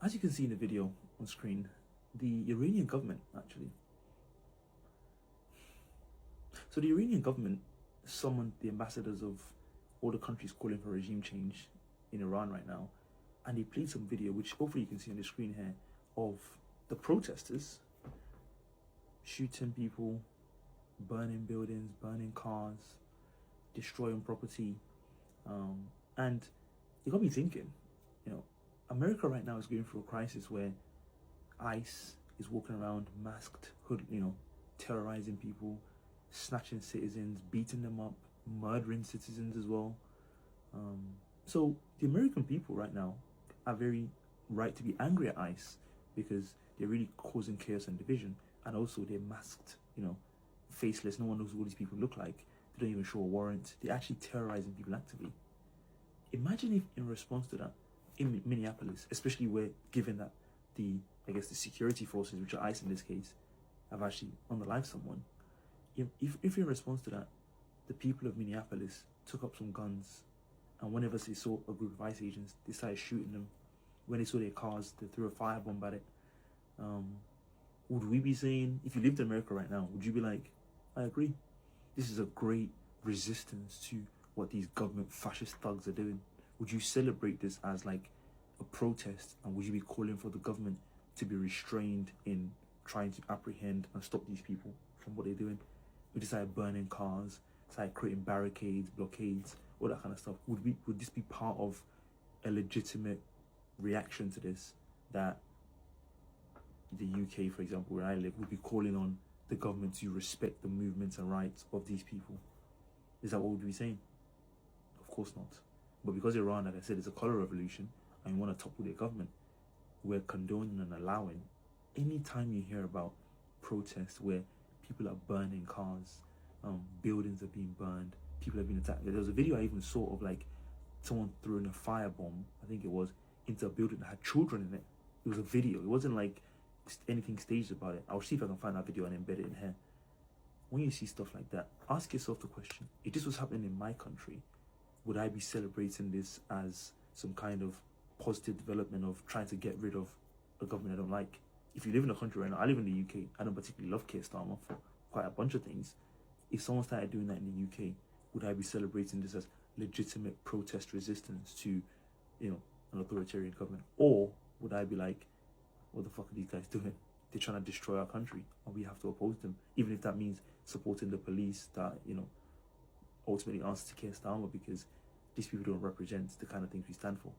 as you can see in the video on screen, the Iranian government actually. So the Iranian government summoned the ambassadors of all the countries calling for regime change in Iran right now, and they played some video, which hopefully you can see on the screen here, of the protesters shooting people, burning buildings, burning cars, destroying property, and it got me thinking, America right now is going through a crisis where ICE is walking around masked, terrorizing people, snatching citizens, beating them up, murdering citizens as well. So the American people right now are very right to be angry at ICE because they're really causing chaos and division, and also they're masked, faceless. No one knows what these people look like. They don't even show a warrant. They're actually terrorizing people actively. Imagine if in response to that, in Minneapolis, especially where given that the security forces, which are ICE in this case, have actually unalived someone, if in response to that, the people of Minneapolis took up some guns, and whenever they saw a group of ICE agents, they started shooting them. When they saw their cars, they threw a firebomb at it. Would we be saying, if you lived in America right now, would you be like, I agree, this is a great resistance to what these government fascist thugs are doing? Would you celebrate this as like a protest, and would you be calling for the government to be restrained in trying to apprehend and stop these people from what they're doing? We decided burning cars, started creating barricades, blockades, all that kind of stuff. Would this be part of a legitimate reaction to this, that the UK, for example, where I live, would be calling on the government to respect the movements and rights of these people? Is that what we'd be saying? Of course not. But because Iran, like I said, is a color revolution and want to topple their government, we're condoning and allowing. Anytime you hear about protests where people are burning cars, buildings are being burned, people are being attacked. There was a video I even saw of like someone throwing a firebomb, I think it was, into a building that had children in it. It was a video. It wasn't like anything staged about it. I'll see if I can find that video and embed it in here. When you see stuff like that, ask yourself the question, if this was happening in my country, would I be celebrating this as some kind of positive development of trying to get rid of a government I don't like? If you live in a country right now, I live in the UK, I don't particularly love Keir Starmer for quite a bunch of things. If someone started doing that in the UK, would I be celebrating this as legitimate protest resistance to, an authoritarian government? Or would I be like, what the fuck are these guys doing? They're trying to destroy our country, and we have to oppose them, even if that means supporting the police that, ultimately answer to Keir Starmer, because these people don't represent the kind of things we stand for.